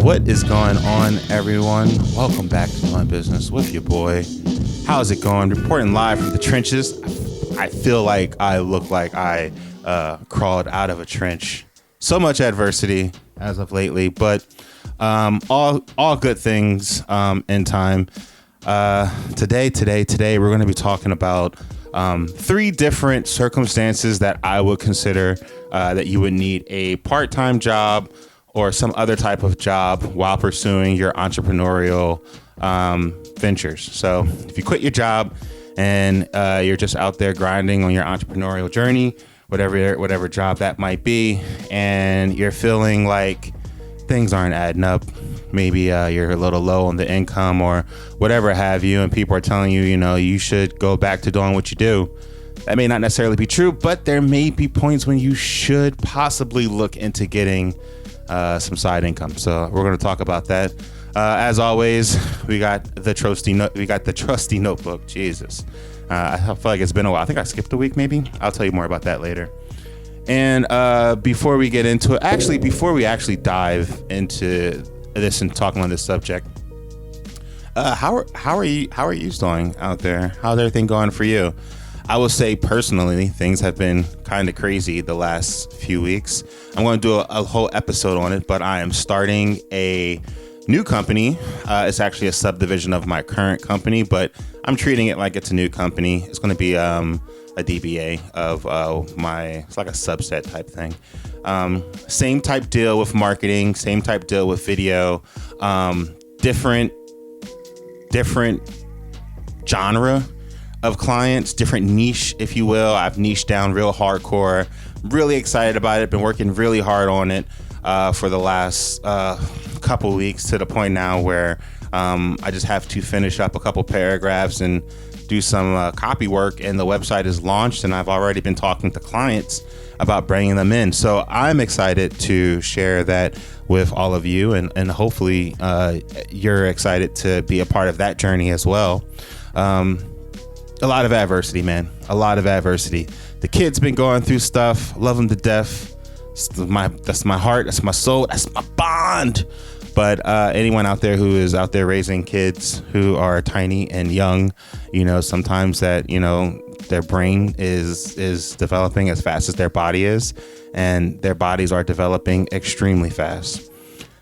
What is going on, everyone? Welcome back to My Business with your boy. How's it going? Reporting live from the trenches. I feel like I look like I crawled out of a trench. So much adversity as of lately, but all good things in time. Today, we're going to be talking about three different circumstances that I would consider that you would need a part-time job or some other type of job while pursuing your entrepreneurial ventures. So if you quit your job and you're just out there grinding on your entrepreneurial journey, whatever job that might be, and you're feeling like things aren't adding up, maybe you're a little low on the income or whatever have you, and people are telling you, you should go back to doing what you do. That may not necessarily be true, but there may be points when you should possibly look into getting some side income. So we're going to talk about that. As always, we got the trusty notebook. Jesus, I feel like it's been a while. I think I skipped a week, maybe. I'll tell you more about that later. And before we get into it, before we actually dive into this and talking on this subject, how are you doing out there? How's everything going for you? I will say personally, things have been kind of crazy the last few weeks. I'm going to do a whole episode on it, but I am starting a new company. It's actually a subdivision of my current company, but I'm treating it like it's a new company. It's going to be a DBA of it's like a subset type thing. Same type deal with marketing, same type deal with video, different genre of clients, different niche, if you will. I've niched down real hardcore. Really excited about it. Been working really hard on it for the last couple weeks, to the point now where I just have to finish up a couple paragraphs and do some copy work, and the website is launched, and I've already been talking to clients about bringing them in. So I'm excited to share that with all of you, and hopefully you're excited to be a part of that journey as well. A lot of adversity, man. A lot of adversity. The kid's been going through stuff. Love them to death. That's my heart. That's my soul. That's my bond. But anyone out there who is out there raising kids who are tiny and young, sometimes that, their brain is developing as fast as their body is, and their bodies are developing extremely fast.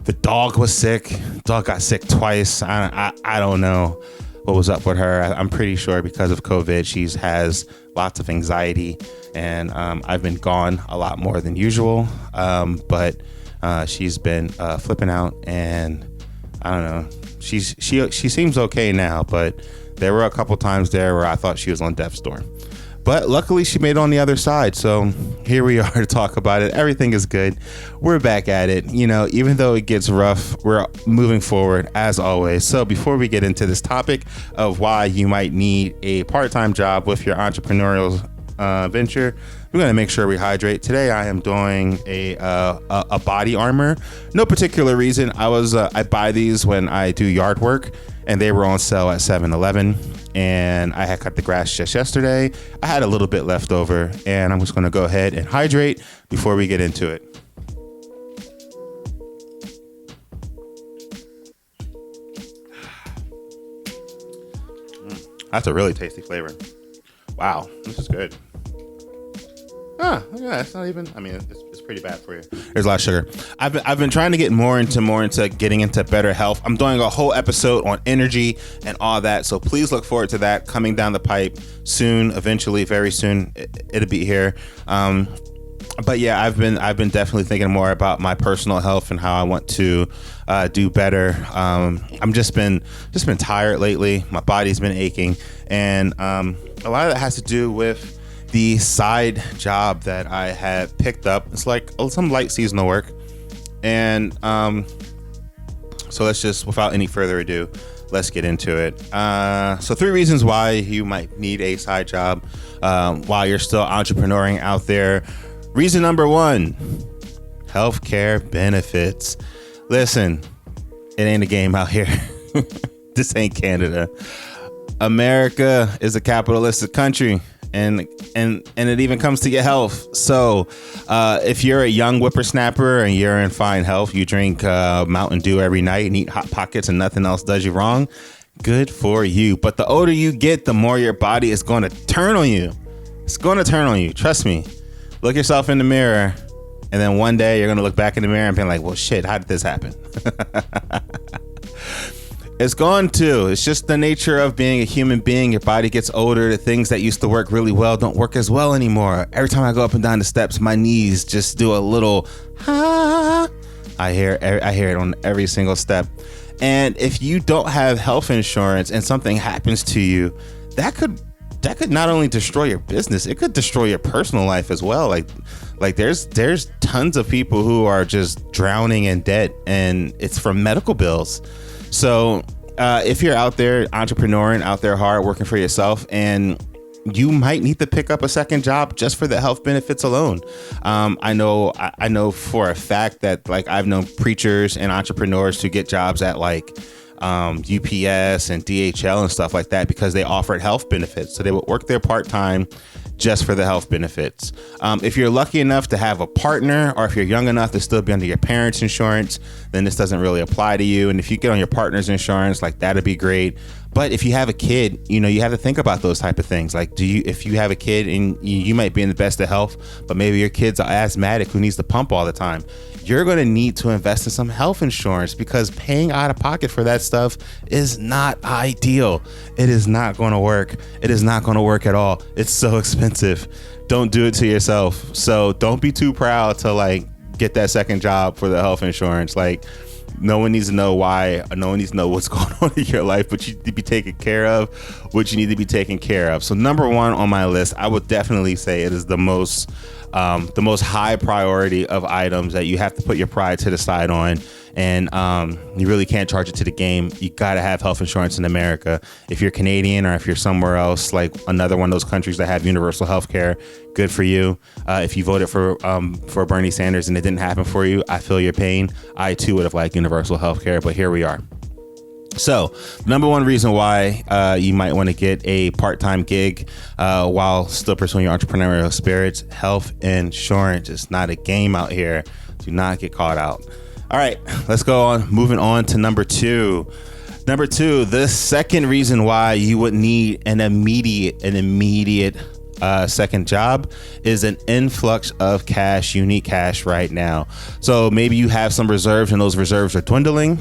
The dog was sick. Dog got sick twice. I don't know what was up with her. I'm pretty sure because of COVID, she has lots of anxiety, and I've been gone a lot more than usual. But she's been flipping out, and I don't know. She seems okay now, but there were a couple times there where I thought she was on death's door. But luckily, she made it on the other side. So here we are to talk about it. Everything is good. We're back at it. Even though it gets rough, we're moving forward as always. So before we get into this topic of why you might need a part-time job with your entrepreneurial venture, we're going to make sure we hydrate. Today, I am doing a body armor. No particular reason. I buy these when I do yard work, and they were on sale at 7-Eleven. And I had cut the grass just yesterday. I had a little bit left over, and I'm just going to go ahead and hydrate before we get into it. That's a really tasty flavor. Wow, this is good. Look at that. It's not even, it's pretty bad for you. There's a lot of sugar. I've been trying to get more into getting into better health. I'm doing a whole episode on energy and all that. So please look forward to that coming down the pipe soon, eventually, very soon. It'll be here. But yeah, I've been definitely thinking more about my personal health and how I want to do better. I'm just been tired lately. My body's been aching, and a lot of that has to do with the side job that I had picked up. It's like some light seasonal work. And so let's just, without any further ado, let's get into it. So 3 reasons why you might need a side job while you're still entrepreneuring out there. Reason number 1, healthcare benefits. Listen, it ain't a game out here. This ain't Canada. America is a capitalistic country. and it even comes to your health. So if you're a young whippersnapper and you're in fine health, you drink Mountain Dew every night and eat Hot Pockets and nothing else does you wrong, good for you. But the older you get, the more your body is going to turn on you. It's going to turn on you. Trust me. Look yourself in the mirror, and then one day you're going to look back in the mirror and be like, well, shit, how did this happen? It's going to. It's just the nature of being a human being. Your body gets older. The things that used to work really well don't work as well anymore. Every time I go up and down the steps, my knees just do a little, ah. I hear it on every single step. And if you don't have health insurance and something happens to you, that could not only destroy your business, it could destroy your personal life as well. Like there's tons of people who are just drowning in debt, and it's from medical bills. So if you're out there entrepreneuring, out there hard working for yourself, and you might need to pick up a second job just for the health benefits alone. I know for a fact that, like, I've known preachers and entrepreneurs to get jobs at like UPS and DHL and stuff like that because they offered health benefits. So they would work there part-time just for the health benefits. If you're lucky enough to have a partner, or if you're young enough to still be under your parents' insurance, then this doesn't really apply to you. And if you get on your partner's insurance, like, that'd be great. But if you have a kid, you know, you have to think about those type of things. Like, if you have a kid and you might be in the best of health, but maybe your kid's asthmatic who needs to pump all the time, you're going to need to invest in some health insurance, because paying out of pocket for that stuff is not ideal. It is not going to work. It is not going to work at all. It's so expensive. Don't do it to yourself. So don't be too proud to, like, get that second job for the health insurance. Like, no one needs to know why. No one needs to know what's going on in your life, but you need to be taken care of what you need to be taken care of. So number one on my list, I would definitely say it is the most high priority of items that you have to put your pride to the side on. And you really can't charge it to the game. You got to have health insurance in America. If you're Canadian, or if you're somewhere else, like another one of those countries that have universal health care, good for you. If you voted for Bernie Sanders and it didn't happen for you, I feel your pain. I too would have liked universal health care, but here we are. So number one reason why you might want to get a part-time gig while still pursuing your entrepreneurial spirits: health insurance. It's not a game out here. Do not get caught out. All right, let's go on. Moving on to number two. Number two, the second reason why you would need an immediate second job is an influx of cash. You need cash right now. So maybe you have some reserves and those reserves are dwindling.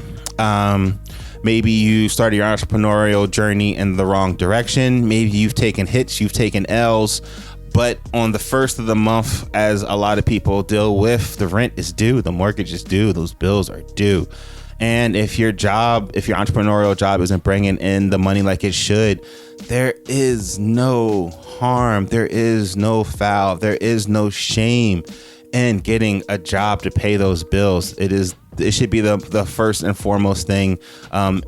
Maybe you started your entrepreneurial journey in the wrong direction. Maybe you've taken hits, you've taken L's. But on the first of the month, as a lot of people deal with, the rent is due, the mortgage is due, those bills are due. And if your entrepreneurial job isn't bringing in the money like it should, there is no harm, there is no foul, there is no shame in getting a job to pay those bills. It should be the first and foremost thing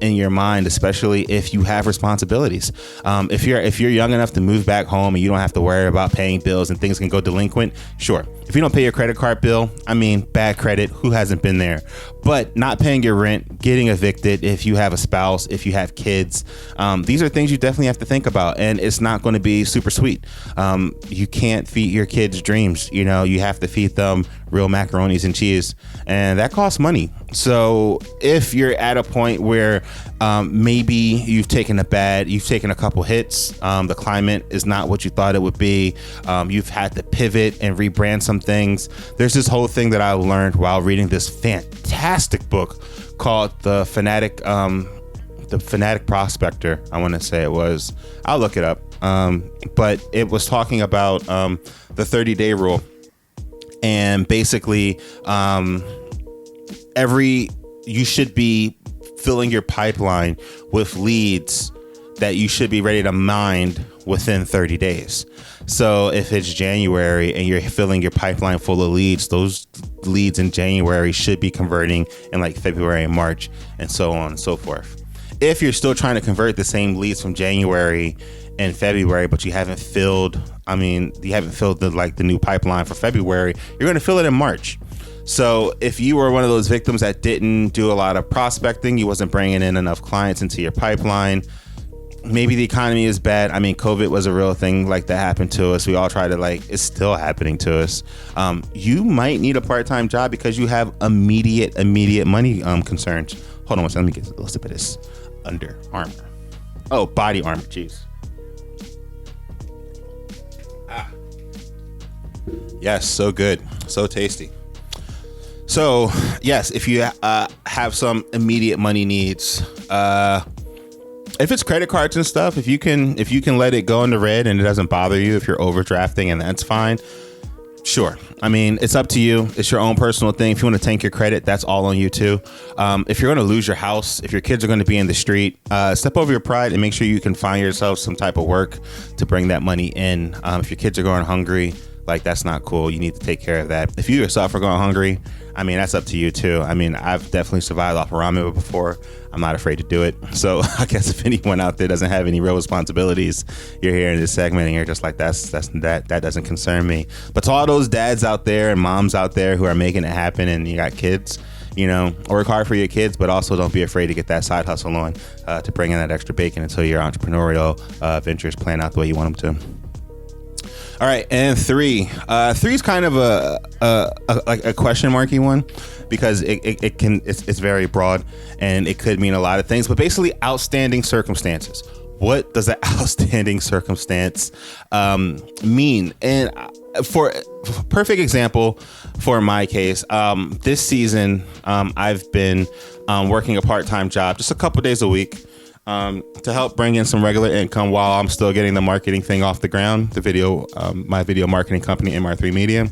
in your mind, especially if you have responsibilities. If you're young enough to move back home and you don't have to worry about paying bills and things can go delinquent, sure. If you don't pay your credit card bill, I mean, bad credit, who hasn't been there? But not paying your rent, getting evicted, if you have a spouse, if you have kids, these are things you definitely have to think about, and it's not going to be super sweet. You can't feed your kids dreams. You know, you have to feed them real macaronis and cheese, and that costs money. So if you're at a point where maybe you've taken a couple hits, the climate is not what you thought it would be, you've had to pivot and rebrand some things. There's this whole thing that I learned while reading this fantastic book called The Fanatic Prospector. I want to say it was. I'll look it up. But it was talking about the 30-day rule. And basically, you should be filling your pipeline with leads that you should be ready to mine within 30 days. So if it's January and you're filling your pipeline full of leads, those leads in January should be converting in like February and March, and so on and so forth. If you're still trying to convert the same leads from January and February, but you haven't filled the new pipeline for February, you're going to fill it in March. So if you were one of those victims that didn't do a lot of prospecting, you wasn't bringing in enough clients into your pipeline, maybe the economy is bad. I mean, COVID was a real thing like that happened to us. We all try to it's still happening to us. You might need a part-time job because you have immediate money concerns. Hold on one second. Let me get a little sip of this Under Armour. Oh, Body Armor. Jeez. Yes, so good. So tasty. So, yes, if you have some immediate money needs, if it's credit cards and stuff, if you can let it go in the red and it doesn't bother you, if you're overdrafting, and that's fine. Sure. I mean, it's up to you. It's your own personal thing. If you want to tank your credit, that's all on you too. If you're going to lose your house, if your kids are going to be in the street, step over your pride and make sure you can find yourself some type of work to bring that money in. If your kids are going hungry, that's not cool. You need to take care of that. If you yourself are going hungry, I mean, that's up to you too. I mean, I've definitely survived off of ramen before. I'm not afraid to do it. So I guess if anyone out there doesn't have any real responsibilities, you're here in this segment and you're just like, that doesn't concern me. But to all those dads out there and moms out there who are making it happen and you got kids, work hard for your kids, but also don't be afraid to get that side hustle on to bring in that extra bacon until your entrepreneurial ventures plan out the way you want them to. All right, and three is kind of a question marky one because it's very broad and it could mean a lot of things, but basically outstanding circumstances. What does that outstanding circumstance mean? And for perfect example, for my case, this season I've been working a part-time job, just a couple days a week. To help bring in some regular income while I'm still getting the marketing thing off the ground, my video marketing company, MR3 Media.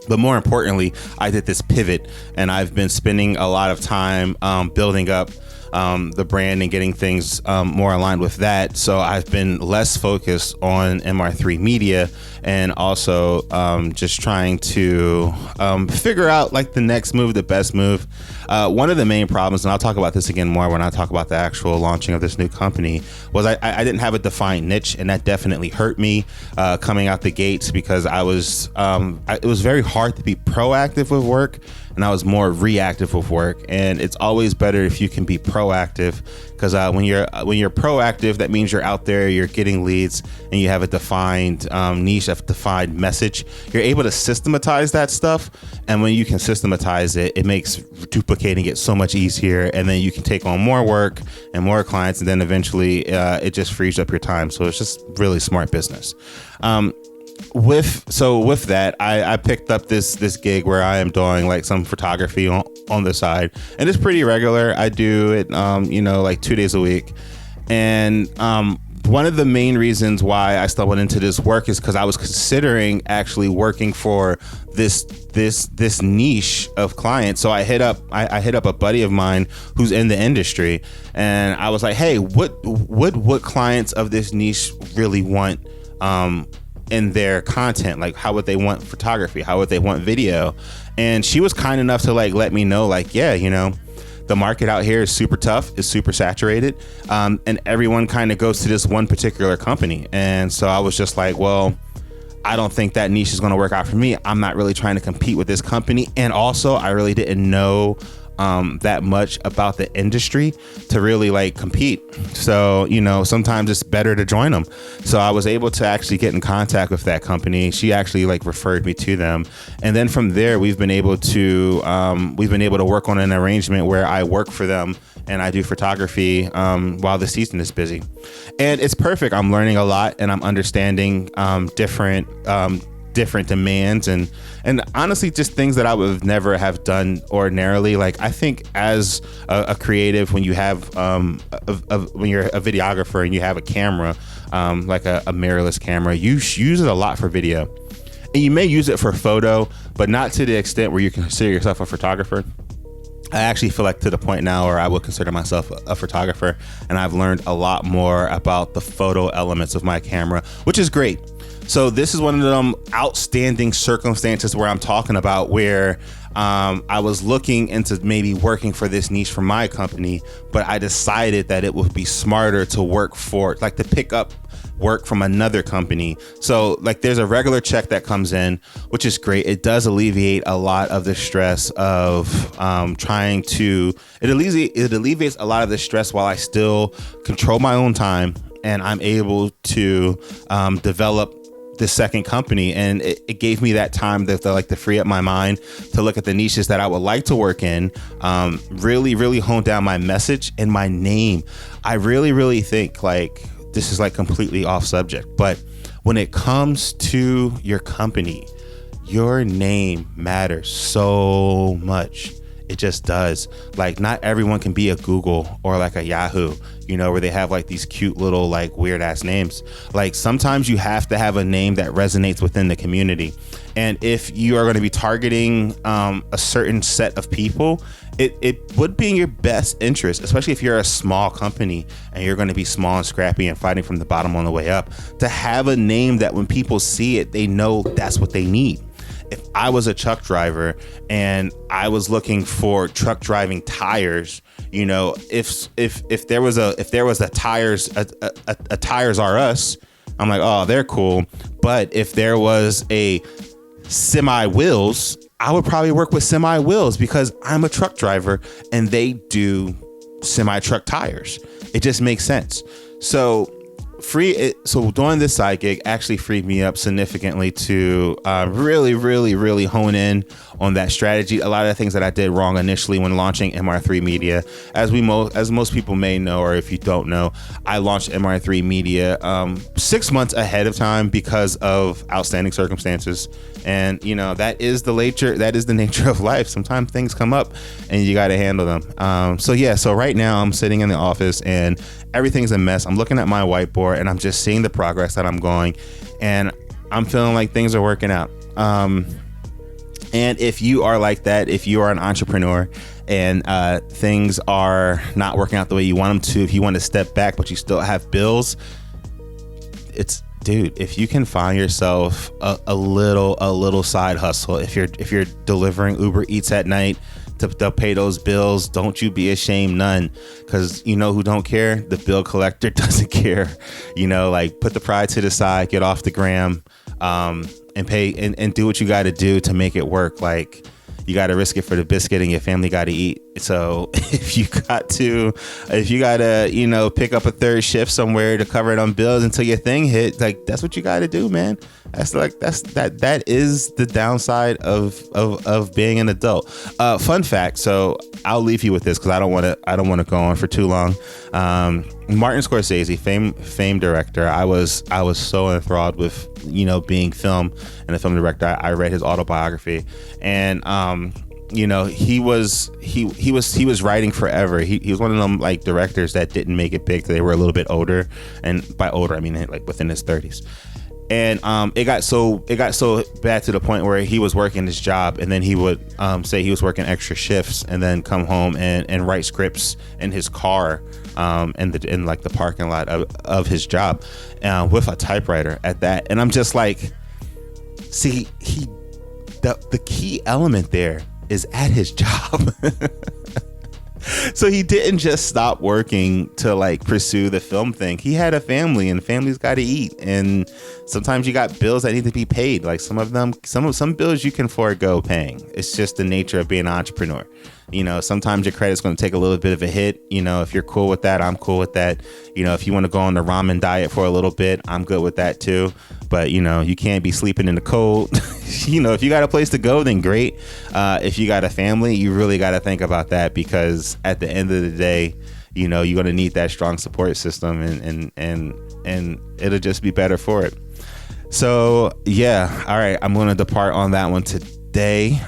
But more importantly, I did this pivot and I've been spending a lot of time building up the brand and getting things more aligned with that. So I've been less focused on MR3 Media and also just trying to figure out the next move, the best move. One of the main problems, and I'll talk about this again more when I talk about the actual launching of this new company, was I didn't have a defined niche, and that definitely hurt me coming out the gates because it was very hard to be proactive with work, and I was more reactive with work. And it's always better if you can be proactive because when you're proactive, that means you're out there, you're getting leads, and you have a defined niche, a defined message. You're able to systematize that stuff, and when you can systematize it, it makes duplicating it so much easier, and then you can take on more work and more clients, and then eventually it just frees up your time. So it's just really smart business. With that, I picked up this gig where I am doing some photography on the side, and it's pretty regular. I do it 2 days a week, and one of the main reasons why I stumbled into this work is because I was considering actually working for this niche of clients. So I hit up a buddy of mine who's in the industry, and I was like, hey, what clients of this niche really want in their content? How would they want photography? How would they want video? And she was kind enough to let me know, the market out here is super tough, is super saturated, and everyone kind of goes to this one particular company. And so I was just like, well, I don't think that niche is going to work out for me. I'm not really trying to compete with this company. And also, I really didn't know that much about the industry to really compete. So, sometimes it's better to join them. So I was able to actually get in contact with that company. She actually referred me to them. And then from there, we've been able to work on an arrangement where I work for them and I do photography while the season is busy. And it's perfect. I'm learning a lot and I'm understanding different demands and honestly just things that I would never have done ordinarily. I think as a creative, when you have when you're a videographer and you have a camera, a mirrorless camera, you use it a lot for video, and you may use it for photo, but not to the extent where you consider yourself a photographer. I actually feel to the point now where I would consider myself a photographer, and I've learned a lot more about the photo elements of my camera, which is great. So this is one of them outstanding circumstances where I'm talking about where I was looking into maybe working for this niche for my company, but I decided that it would be smarter to work for, like, to pick up work from another company. So like there's a regular check that comes in, which is great. It does alleviate a lot of the stress of it alleviates a lot of the stress while I still control my own time, and I'm able to develop the second company. And it gave me that time to free up my mind to look at the niches that I would like to work in, really, really hone down my message and my name. I really, really think, like, this is like completely off subject, but when it comes to your company, your name matters so much. It just does. Like, not everyone can be a Google or like a Yahoo, where they have like these cute little like weird ass names. Like, sometimes you have to have a name that resonates within the community. And if you are going to be targeting a certain set of people, it would be in your best interest, especially if you're a small company and you're going to be small and scrappy and fighting from the bottom on the way up, to have a name that when people see it, they know that's what they need. If I was a truck driver and I was looking for truck driving tires, if there was a Tires R Us, I'm like, oh, they're cool. But if there was a Semi Wheels, I would probably work with Semi Wheels because I'm a truck driver and they do semi truck tires. It just makes sense. So doing this side gig actually freed me up significantly to really, really, really hone in on that strategy. A lot of the things that I did wrong initially when launching MR3 Media, as most people may know, or if you don't know, I launched MR3 Media 6 months ahead of time because of outstanding circumstances. And that is the nature of life. Sometimes things come up and you got to handle them. So right now I'm sitting in the office and everything's a mess. I'm looking at my whiteboard and I'm just seeing the progress that I'm going, and I'm feeling like things are working out. And if you are like that, if you are an entrepreneur and things are not working out the way you want them to, if you want to step back but you still have bills, if you can find yourself a little side hustle, if you're delivering Uber Eats at night to pay those bills, don't you be ashamed, none. Because who don't care? The bill collector doesn't care. Like, put the pride to the side, get off the gram, and pay and do what you got to do to make it work. Like, you got to risk it for the biscuit, and your family got to eat. So if you got to pick up a third shift somewhere to cover it on bills until your thing hit, like, that's what you got to do, man. That is the downside of being an adult. Fun fact. So I'll leave you with this because I don't want to go on for too long. Martin Scorsese, famed director. I was so enthralled with being film and a film director. I read his autobiography, and he was writing forever. He was one of them like directors that didn't make it big. They were a little bit older, and by older I mean like within his 30s. And it got so bad to the point where he was working his job, and then he would say he was working extra shifts, and then come home and write scripts in his car, in the parking lot of his job, with a typewriter at that. And I'm just like, see, the key element there is at his job. So he didn't just stop working to like pursue the film thing. He had a family, and family's got to eat, and sometimes you got bills that need to be paid. Like some bills you can forego paying. It's just the nature of being an entrepreneur. Sometimes your credit's going to take a little bit of a hit. If you're cool with that, I'm cool with that. If you want to go on the ramen diet for a little bit, I'm good with that too. But you can't be sleeping in the cold. If you got a place to go, then great. If you got a family, you really got to think about that, because at the end of the day, you're going to need that strong support system, and it'll just be better for it. So yeah, all right, I'm going to depart on that one today.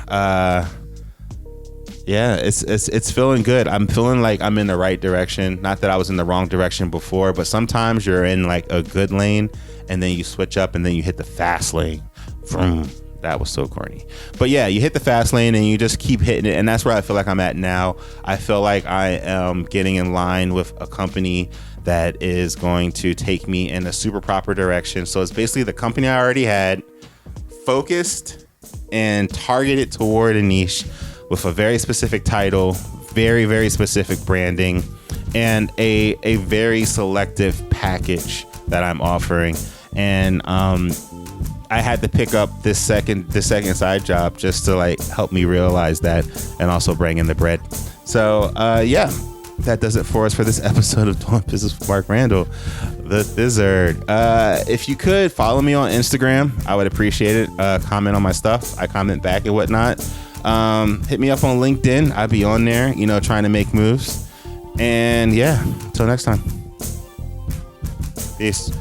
Yeah, it's feeling good. I'm feeling like I'm in the right direction. Not that I was in the wrong direction before, but sometimes you're in like a good lane and then you switch up and then you hit the fast lane. Vroom. That was so corny. But yeah, you hit the fast lane and you just keep hitting it. And that's where I feel like I'm at now. I feel like I am getting in line with a company that is going to take me in a super proper direction. So it's basically the company I already had, focused and target it toward a niche with a very specific title, very, very specific branding, and a very selective package that I'm offering. And I had to pick up the second side job just to like help me realize that, and also bring in the bread. So yeah, that does it for us for this episode of Doing Business with Mark Randall, the Thizzard. If you could follow me on Instagram, I would appreciate it. Comment on my stuff. I comment back and whatnot. Hit me up on LinkedIn. I'll be on there, trying to make moves. And yeah, until next time. Peace.